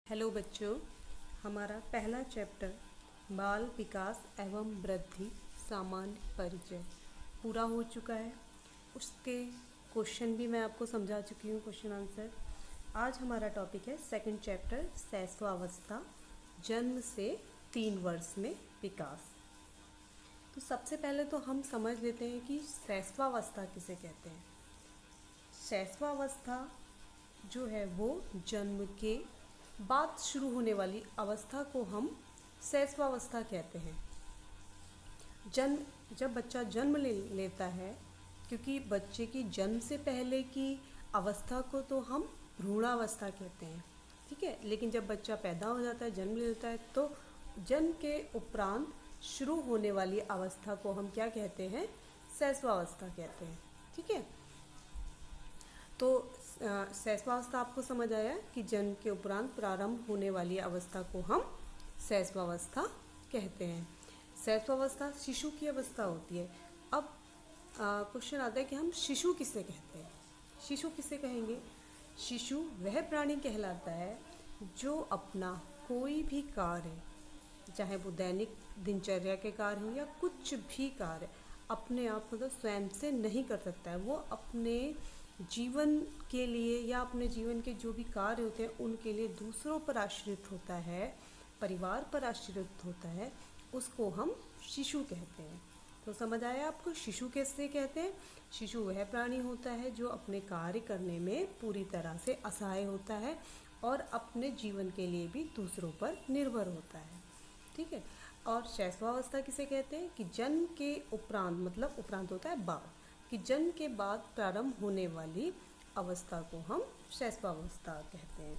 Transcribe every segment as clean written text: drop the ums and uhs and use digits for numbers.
Hello बच्चों, हमारा पहला चैप्टर बाल विकास एवं वृद्धि सामान्य परिचय पूरा हो चुका है। उसके क्वेश्चन भी मैं आपको समझा चुकी हूँ, क्वेश्चन आंसर। आज हमारा टॉपिक है सेकंड चैप्टर शैशवावस्था, जन्म से 3 वर्ष में विकास। तो सबसे पहले तो हम समझ लेते हैं कि शैशवावस्था किसे कहते हैं। शैशवावस्था जो है वो जन्म के बाद शुरू होने वाली अवस्था को हम शैशवावस्था कहते हैं। जब बच्चा जन्म लेता है, क्योंकि बच्चे की जन्म से पहले की अवस्था को तो हम भ्रूणावस्था कहते हैं, ठीक है। लेकिन जब बच्चा पैदा हो जाता है, जन्म ले लेता है, तो जन्म के उपरांत शुरू होने वाली अवस्था को हम क्या कहते हैं, शैशवावस्था कहते हैं, ठीक है। तो शैशवावस्था आपको समझ आया कि जन्म के उपरांत प्रारंभ होने वाली अवस्था को हम शैशवावस्था कहते हैं। शैशवावस्था शिशु की अवस्था होती है। अब क्वेश्चन आता है कि हम शिशु किसे कहते हैं। शिशु किसे कहेंगे? शिशु वह प्राणी कहलाता है जो अपना कोई भी कार्य, चाहे वो दैनिक दिनचर्या के कार्य हो या कुछ भी कार्य, अपने आप मतलब स्वयं से नहीं कर सकता है। वो अपने जीवन के लिए या अपने जीवन के जो भी कार्य होते हैं उनके लिए दूसरों पर आश्रित होता है, परिवार पर आश्रित होता है, उसको हम शिशु कहते हैं। तो समझ आया आपको शिशु कैसे कहते हैं? शिशु वह प्राणी होता है जो अपने कार्य करने में पूरी तरह से असहाय होता है और अपने जीवन के लिए भी दूसरों पर निर्भर होता है, ठीक है। और शैशवावस्था किसे कहते हैं? कि जन्म के उपरांत, मतलब उपरांत होता है बाद, कि जन्म के बाद प्रारंभ होने वाली अवस्था को हम शैशवावस्था कहते हैं।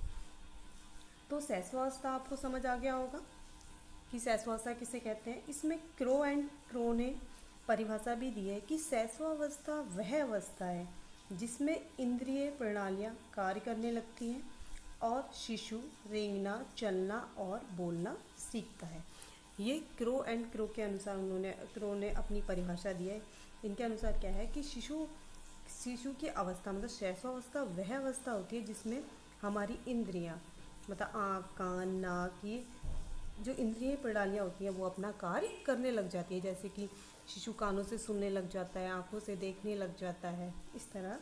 तो शैशवावस्था आपको समझ आ गया होगा कि शैशवावस्था किसे कहते हैं। इसमें क्रो ने परिभाषा भी दी है कि शैशवावस्था वह अवस्था है जिसमें इंद्रिय प्रणालियाँ कार्य करने लगती हैं और शिशु रेंगना, चलना और बोलना सीखता है। ये क्रो के अनुसार क्रो ने अपनी परिभाषा दी है। इनके अनुसार क्या है कि शिशु की अवस्था मतलब शैशवावस्था वह अवस्था होती है जिसमें हमारी इंद्रियां, मतलब आँख, कान, नाक, ये जो इंद्रिय प्रणालियाँ होती हैं वो अपना कार्य करने लग जाती है। जैसे कि शिशु कानों से सुनने लग जाता है, आँखों से देखने लग जाता है, इस तरह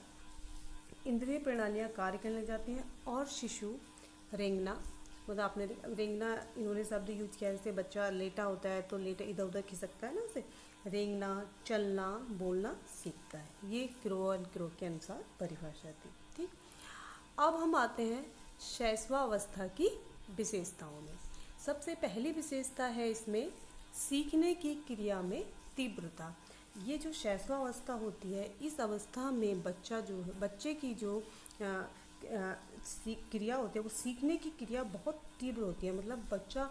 इंद्रिय प्रणालियाँ कार्य करने लग जाती हैं। और शिशु रेंगना, मतलब आपने रेंगना इन्होंने शब्द यूज किया, जैसे बच्चा लेटा होता है तो लेटा इधर उधर खिसकता है ना, उसे रेंगना, चलना, बोलना सीखता है। ये क्रो के अनुसार परिभाषा थी, ठीक। अब हम आते हैं शैशवावस्था की विशेषताओं में। सबसे पहली विशेषता है इसमें सीखने की क्रिया में तीव्रता। ये जो शैशवावस्था होती है, इस अवस्था में बच्चे की जो क्रिया होती है, वो सीखने की क्रिया बहुत तीव्र होती है। मतलब बच्चा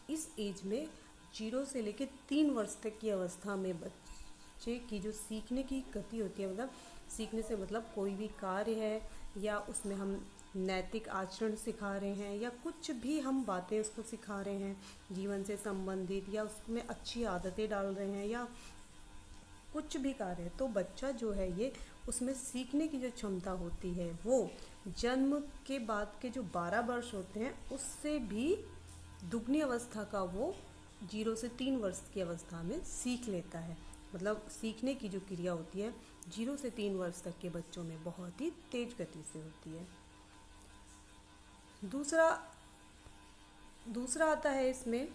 इस एज में 0 से लेकर 3 वर्ष तक की अवस्था में बच्चे की जो सीखने की गति होती है, मतलब सीखने से मतलब कोई भी कार्य है या उसमें हम नैतिक आचरण सिखा रहे हैं या कुछ भी हम बातें उसको सिखा रहे हैं जीवन से संबंधित, या उसमें अच्छी आदतें डाल रहे हैं या कुछ भी कार्य है, तो बच्चा जो है ये उसमें सीखने की जो क्षमता होती है वो जन्म के बाद के जो 12 वर्ष होते हैं उससे भी दुगनी अवस्था का वो 0 से 3 वर्ष की अवस्था में सीख लेता है। मतलब सीखने की जो क्रिया होती है 0 से 3 वर्ष तक के बच्चों में बहुत ही तेज गति से होती है। दूसरा आता है इसमें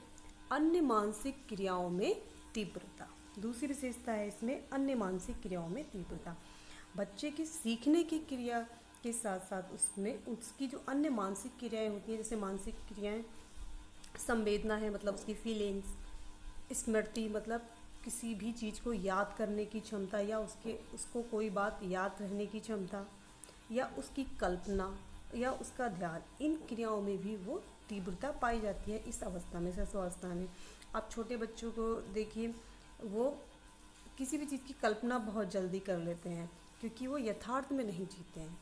अन्य मानसिक क्रियाओं में तीव्रता। दूसरी विशेषता है इसमें अन्य मानसिक क्रियाओं में तीव्रता। बच्चे की सीखने की क्रिया के साथ साथ उसमें उसकी जो अन्य मानसिक क्रियाएं होती हैं, जैसे मानसिक क्रियाएं संवेदना है, मतलब उसकी फीलिंग्स, स्मृति मतलब किसी भी चीज़ को याद करने की क्षमता या उसको कोई बात याद रहने की क्षमता, या उसकी कल्पना या उसका ध्यान, इन क्रियाओं में भी वो तीव्रता पाई जाती है इस अवस्था में, शैशवावस्था में। आप छोटे बच्चों को देखिए, वो किसी भी चीज़ की कल्पना बहुत जल्दी कर लेते हैं क्योंकि वो यथार्थ में नहीं जीते हैं,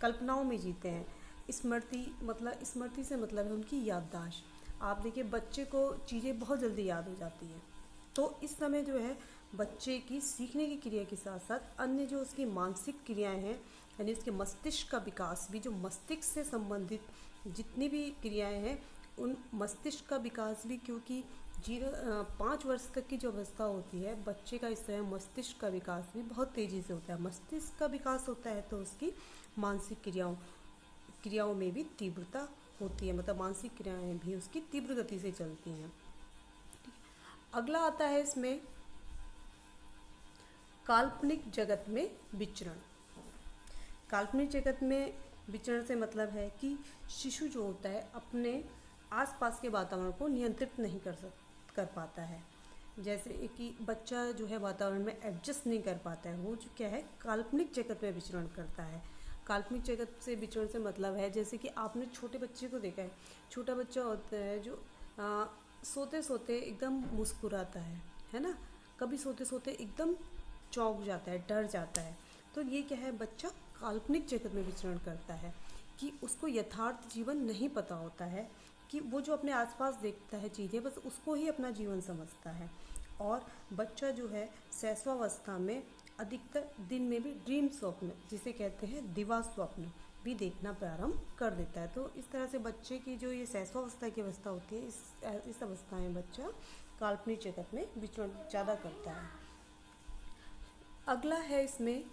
कल्पनाओं में जीते हैं। स्मृति से मतलब है उनकी याददाश्त। आप देखिए बच्चे को चीज़ें बहुत जल्दी याद हो जाती हैं। तो इस समय जो है बच्चे की सीखने की क्रिया के साथ साथ अन्य जो उसकी मानसिक क्रियाएं हैं, यानी उसके मस्तिष्क का विकास भी, जो मस्तिष्क से संबंधित जितनी भी क्रियाएं हैं उन मस्तिष्क का विकास भी, क्योंकि 5 वर्ष तक की जो अवस्था होती है बच्चे का, इस समय मस्तिष्क का विकास भी बहुत तेज़ी से होता है। मस्तिष्क का विकास होता है तो उसकी मानसिक क्रियाओं में भी तीव्रता होती है, मतलब मानसिक क्रियाएं भी उसकी तीव्र गति से चलती हैं। अगला आता है इसमें काल्पनिक जगत में विचरण। काल्पनिक जगत में विचरण से मतलब है कि शिशु जो होता है अपने आसपास के वातावरण को नियंत्रित नहीं कर पाता है। जैसे कि बच्चा जो है वातावरण में एडजस्ट नहीं कर पाता है, वो जो क्या है काल्पनिक जगत में विचरण करता है। काल्पनिक जगत से विचरण से मतलब है, जैसे कि आपने छोटे बच्चे को देखा है, छोटा बच्चा होता है जो सोते सोते एकदम मुस्कुराता है ना, कभी सोते सोते एकदम चौंक जाता है, डर जाता है। तो ये क्या है, बच्चा काल्पनिक जगत में विचरण करता है कि उसको यथार्थ जीवन नहीं पता होता है, कि वो जो अपने आसपास देखता है चीज़ें बस उसको ही अपना जीवन समझता है। और बच्चा जो है शैशवावस्था में अधिकतर दिन में भी ड्रीम स्वप्न, जिसे कहते हैं दिवा स्वप्न, भी देखना प्रारंभ कर देता है। तो इस तरह से बच्चे की जो ये शैशवावस्था की अवस्था होती है, इस अवस्था में बच्चा काल्पनिक जगत में विचरण ज़्यादा करता है। अगला है इसमें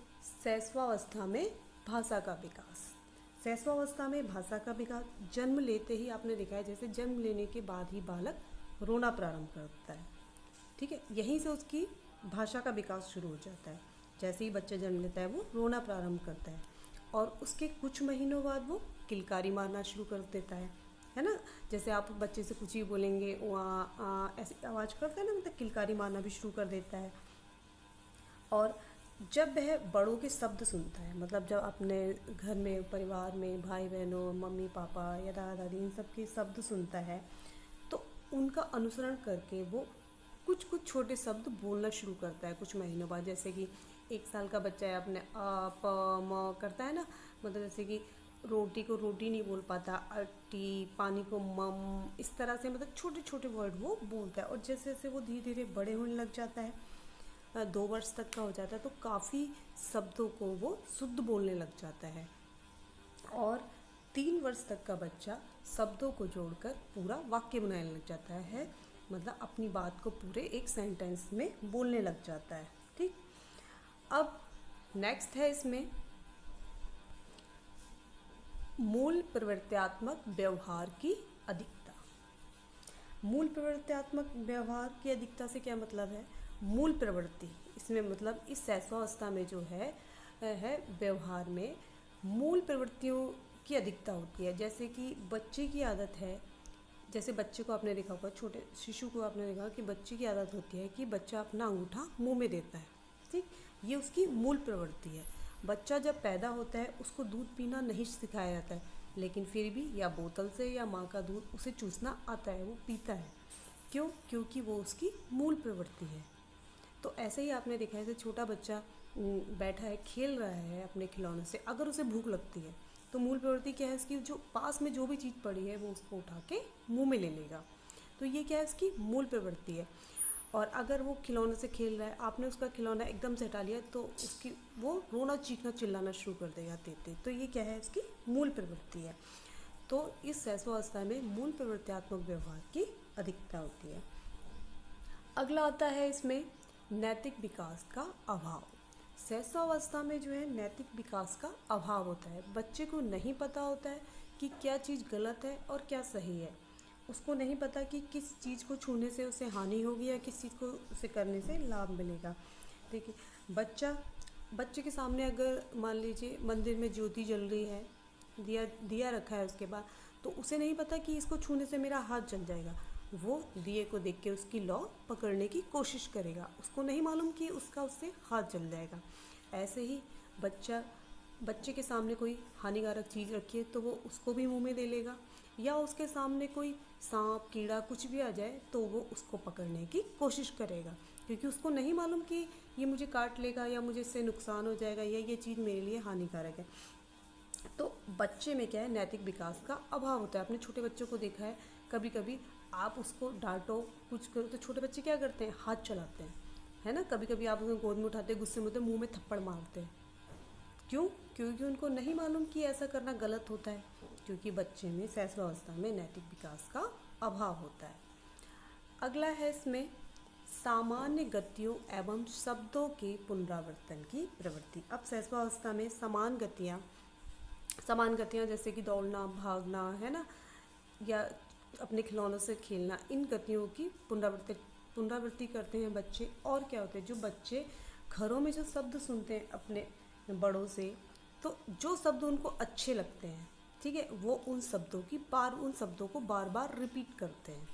शैशवावस्था में भाषा का विकास। शैशवावस्था में भाषा का विकास जन्म लेते ही आपने देखा है, जैसे जन्म लेने के बाद ही बालक रोना प्रारंभ करता है, ठीक है, यहीं से उसकी भाषा का विकास शुरू हो जाता है। जैसे ही बच्चा जन्म लेता है वो रोना प्रारंभ करता है और उसके कुछ महीनों बाद वो किलकारी मारना शुरू कर देता है ना। जैसे आप बच्चे से कुछ ही बोलेंगे वहाँ ऐसी आवाज़ करता है ना, मतलब किलकारी मारना भी शुरू कर देता है। और जब वह बड़ों के शब्द सुनता है, मतलब जब अपने घर में परिवार में भाई बहनों, मम्मी पापा या दादा दादी इन सब के शब्द सुनता है, तो उनका अनुसरण करके वो कुछ कुछ छोटे शब्द बोलना शुरू करता है कुछ महीनों बाद। जैसे कि 1 साल का बच्चा है, अपने आ प म करता है ना, मतलब जैसे कि रोटी को रोटी नहीं बोल पाता, अट्टी, पानी को मम, इस तरह से मतलब छोटे छोटे वर्ड वो बोलता है। और जैसे जैसे वो धीरे धीरे बड़े होने लग जाता है, 2 वर्ष तक का हो जाता है, तो काफ़ी शब्दों को वो शुद्ध बोलने लग जाता है। और 3 वर्ष तक का बच्चा शब्दों को जोड़कर पूरा वाक्य बनाने लग जाता है, मतलब अपनी बात को पूरे एक सेंटेंस में बोलने लग जाता है, ठीक। अब नेक्स्ट है इसमें मूल प्रवृत्त्यात्मक व्यवहार की अधिकता। मूल प्रवृत्त्यात्मक व्यवहार की अधिकता से क्या मतलब है, मूल प्रवृत्ति, इसमें मतलब इस शैशवावस्था में जो है व्यवहार में मूल प्रवृत्तियों की अधिकता होती है। जैसे कि बच्चे की आदत है, जैसे बच्चे को आपने देखा होगा, छोटे शिशु को आपने देखा कि बच्चे की आदत होती है कि बच्चा अपना अंगूठा मुंह में देता है, ठीक, ये उसकी मूल प्रवृत्ति है। बच्चा जब पैदा होता है उसको दूध पीना नहीं सिखाया जाता है, लेकिन फिर भी या बोतल से या माँ का दूध उसे चूसना आता है, वो पीता है। क्यों? क्योंकि वो उसकी मूल प्रवृत्ति है। तो ऐसे ही आपने देखा है कि छोटा बच्चा बैठा है, खेल रहा है अपने खिलौनों से, अगर उसे भूख लगती है तो मूल प्रवृत्ति क्या है इसकी, जो पास में जो भी चीज़ पड़ी है वो उसको उठा के मुंह में ले लेगा। तो ये क्या है, इसकी मूल प्रवृत्ति है। और अगर वो खिलौने से खेल रहा है, आपने उसका खिलौना एकदम से हटा लिया तो उसकी वो रोना चीखना चिल्लाना शुरू कर देगा तेते। तो ये क्या है, इसकी मूल प्रवृत्ति है। तो इस शैशवावस्था में मूल प्रवृत्त्यात्मक व्यवहार की अधिकता होती है। अगला आता है इसमें नैतिक विकास का अभाव। शैशवावस्था में जो है नैतिक विकास का अभाव होता है। बच्चे को नहीं पता होता है कि क्या चीज़ गलत है और क्या सही है। उसको नहीं पता कि किस चीज़ को छूने से उसे हानि होगी या किस चीज़ को उसे करने से लाभ मिलेगा। देखिए बच्चे के सामने अगर मान लीजिए मंदिर में ज्योति जल रही है, दिया रखा है, उसके बाद तो उसे नहीं पता कि इसको छूने से मेरा हाथ जल जाएगा। वो दिए को देख के उसकी लौ पकड़ने की कोशिश करेगा, उसको नहीं मालूम कि उससे हाथ जल जाएगा। ऐसे ही बच्चे के सामने कोई हानिकारक चीज़ रखी है तो वो उसको भी मुंह में दे लेगा, या उसके सामने कोई सांप कीड़ा कुछ भी आ जाए तो वो उसको पकड़ने की कोशिश करेगा, क्योंकि उसको नहीं मालूम कि ये मुझे काट लेगा या मुझे इससे नुकसान हो जाएगा या ये चीज़ मेरे लिए हानिकारक है। तो बच्चे में क्या है, नैतिक विकास का अभाव होता है। आपने छोटे बच्चों को देखा है, कभी कभी आप उसको डांटो कुछ करो तो छोटे बच्चे क्या करते हैं, हाथ चलाते हैं, है ना। कभी कभी आप उनको गोद में उठाते हैं, गुस्से में होते हैं, मुँह में थप्पड़ मारते हैं। क्यों? क्योंकि उनको नहीं मालूम कि ऐसा करना गलत होता है, क्योंकि बच्चे में शैशवावस्था में नैतिक विकास का अभाव होता है। अगला है इसमें सामान्य गतियों एवं शब्दों के पुनरावर्तन की प्रवृत्ति। अब शैशवावस्था में समान गतियाँ जैसे कि दौड़ना, भागना, है ना, या अपने खिलौनों से खेलना, इन गतियों की पुनरावृत्ति करते हैं बच्चे। और क्या होता है, जो बच्चे घरों में जो शब्द सुनते हैं अपने बड़ों से, तो जो शब्द उनको अच्छे लगते हैं, ठीक है, वो उन शब्दों को बार बार रिपीट करते हैं।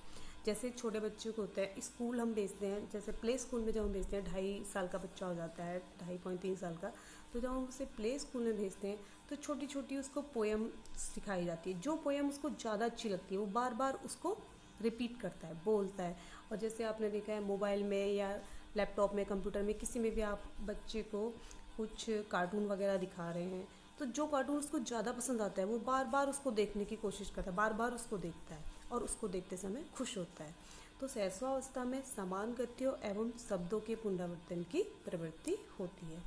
जैसे छोटे बच्चे को होता है, स्कूल हम भेजते हैं, जैसे प्ले स्कूल में जब हम भेजते हैं, 2.5 साल का बच्चा हो जाता है, 2.5-3 साल का, तो जब हम उसे प्ले स्कूल में भेजते हैं तो छोटी छोटी उसको पोएम सिखाई जाती है। जो पोएम उसको ज़्यादा अच्छी लगती है वो बार बार उसको रिपीट करता है, बोलता है। और जैसे आपने देखा है मोबाइल में या लैपटॉप में, कंप्यूटर में, किसी में भी आप बच्चे को कुछ कार्टून वगैरह दिखा रहे हैं, तो जो कार्टून उसको ज़्यादा पसंद आता है वो बार बार उसको देखने की कोशिश करता है, बार बार उसको देखता है और उसको देखते समय खुश होता है। तो शैशवावस्था में समान गतियों एवं शब्दों के पुनरावर्तन की प्रवृत्ति होती है।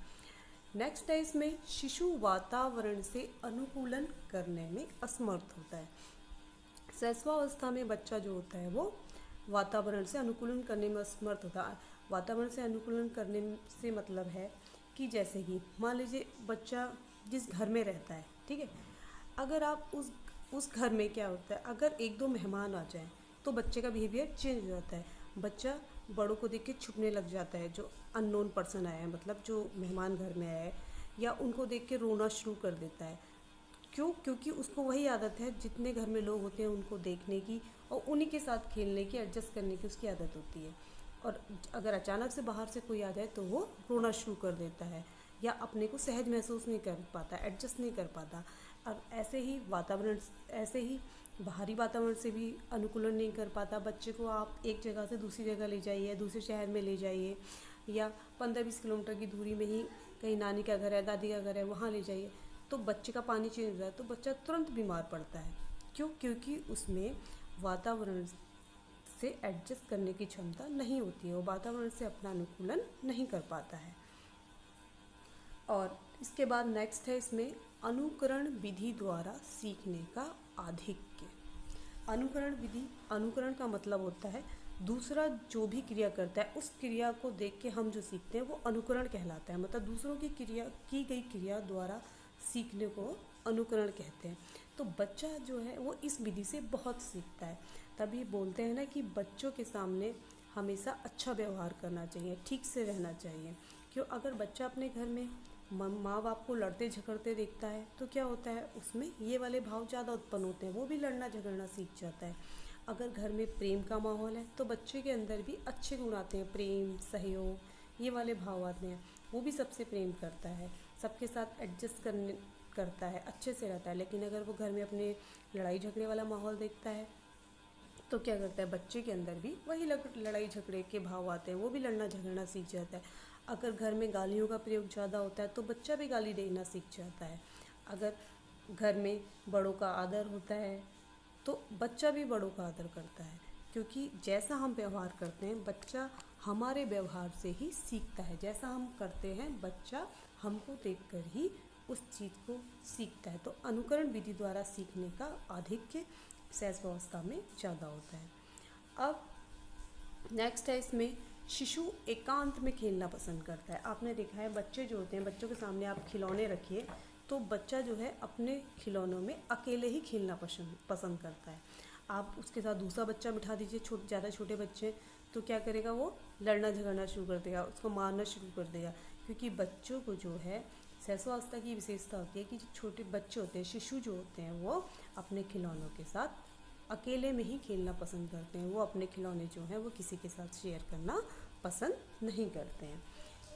नेक्स्ट है इसमें शिशु वातावरण से अनुकूलन करने में असमर्थ होता है। शैशवावस्था में बच्चा जो होता है वो वातावरण से अनुकूलन करने में असमर्थ होता है। वातावरण से अनुकूलन करने से मतलब है कि जैसे कि मान लीजिए बच्चा जिस घर में रहता है, ठीक है, अगर आप उस घर में क्या होता है, अगर 1-2 मेहमान आ जाएं तो बच्चे का बिहेवियर चेंज हो जाता है। बच्चा बड़ों को देख के छुपने लग जाता है, जो अननोन पर्सन आया है, मतलब जो मेहमान घर में आया है, या उनको देख के रोना शुरू कर देता है। क्यों? क्योंकि उसको वही आदत है, जितने घर में लोग होते हैं उनको देखने की और उन्हीं के साथ खेलने की, एडजस्ट करने की उसकी आदत होती है। और अगर अचानक से बाहर से कोई आ जाए तो वो रोना शुरू कर देता है या अपने को सहज महसूस नहीं कर पाता, एडजस्ट नहीं कर पाता। और ऐसे ही बाहरी वातावरण से भी अनुकूलन नहीं कर पाता। बच्चे को आप एक जगह से दूसरी जगह ले जाइए, दूसरे शहर में ले जाइए, या 15-20 किलोमीटर की दूरी में ही कहीं नानी का घर है, दादी का घर है, वहाँ ले जाइए, तो बच्चे का पानी चेंज हो रहा है तो बच्चा तुरंत बीमार पड़ता है। क्यों? क्योंकि उसमें वातावरण से एडजस्ट करने की क्षमता नहीं होती है, वो वातावरण से अपना अनुकूलन नहीं कर पाता है। और इसके बाद नेक्स्ट है इसमें अनुकरण विधि द्वारा सीखने का आधिक्य। अनुकरण का मतलब होता है दूसरा जो भी क्रिया करता है उस क्रिया को देख के हम जो सीखते हैं वो अनुकरण कहलाता है। मतलब दूसरों की गई क्रिया द्वारा सीखने को अनुकरण कहते हैं। तो बच्चा जो है वो इस विधि से बहुत सीखता है। तभी बोलते हैं ना कि बच्चों के सामने हमेशा अच्छा व्यवहार करना चाहिए, ठीक से रहना चाहिए। क्यों? अगर बच्चा अपने घर में माँ बाप को लड़ते झगड़ते देखता है तो क्या होता है, उसमें ये वाले भाव ज़्यादा उत्पन्न होते हैं, वो भी लड़ना झगड़ना सीख जाता है। अगर घर में प्रेम का माहौल है तो बच्चे के अंदर भी अच्छे गुण आते हैं, प्रेम, सहयोग, ये वाले भाव आते हैं। वो भी सबसे प्रेम करता है, सबके साथ एडजस्ट करता है, अच्छे से रहता है। लेकिन अगर वो घर में अपने लड़ाई झगड़े वाला माहौल देखता है तो क्या करता है, बच्चे के अंदर भी वही लड़ाई झगड़े के भाव आते हैं, वो भी लड़ना झगड़ना सीख जाता है। अगर घर में गालियों का प्रयोग ज़्यादा होता है तो बच्चा भी गाली देना सीख जाता है। अगर घर में बड़ों का आदर होता है तो बच्चा भी बड़ों का आदर करता है। क्योंकि जैसा हम व्यवहार करते हैं बच्चा हमारे व्यवहार से ही सीखता है। जैसा हम करते हैं बच्चा हमको देखकर ही उस चीज़ को सीखता है। तो अनुकरण विधि द्वारा सीखने का आधिक्य शैशवावस्था में ज़्यादा होता है। अब नेक्स्ट है इसमें शिशु एकांत में खेलना पसंद करता है। आपने देखा है बच्चे जो होते हैं, बच्चों के सामने आप खिलौने रखिए तो बच्चा जो है अपने खिलौनों में अकेले ही खेलना पसंद करता है। आप उसके साथ दूसरा बच्चा बिठा दीजिए, ज़्यादा छोटे बच्चे, तो क्या करेगा, वो लड़ना झगड़ना शुरू कर देगा, उसको मारना शुरू कर देगा। क्योंकि बच्चों को जो है शैशवावस्था की विशेषता होती है कि जो छोटे बच्चे होते हैं, शिशु जो होते हैं, वो अपने खिलौनों के साथ अकेले में ही खेलना पसंद करते हैं। वो अपने खिलौने जो हैं वो किसी के साथ शेयर करना पसंद नहीं करते हैं।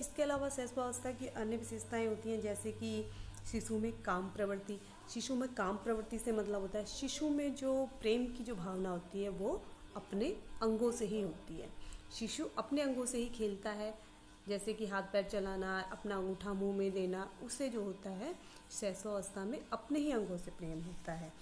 इसके अलावा शैशवावस्था की अन्य विशेषताएं होती हैं, जैसे कि शिशु में काम प्रवृत्ति। शिशु में काम प्रवृत्ति से मतलब होता है शिशु में जो प्रेम की जो भावना होती है वो अपने अंगों से ही होती है। शिशु अपने अंगों से ही खेलता है, जैसे कि हाथ पैर चलाना, अपना अंगूठा मुंह में देना, उससे जो होता है शैशवावस्था में अपने ही अंगों से प्रेम होता है।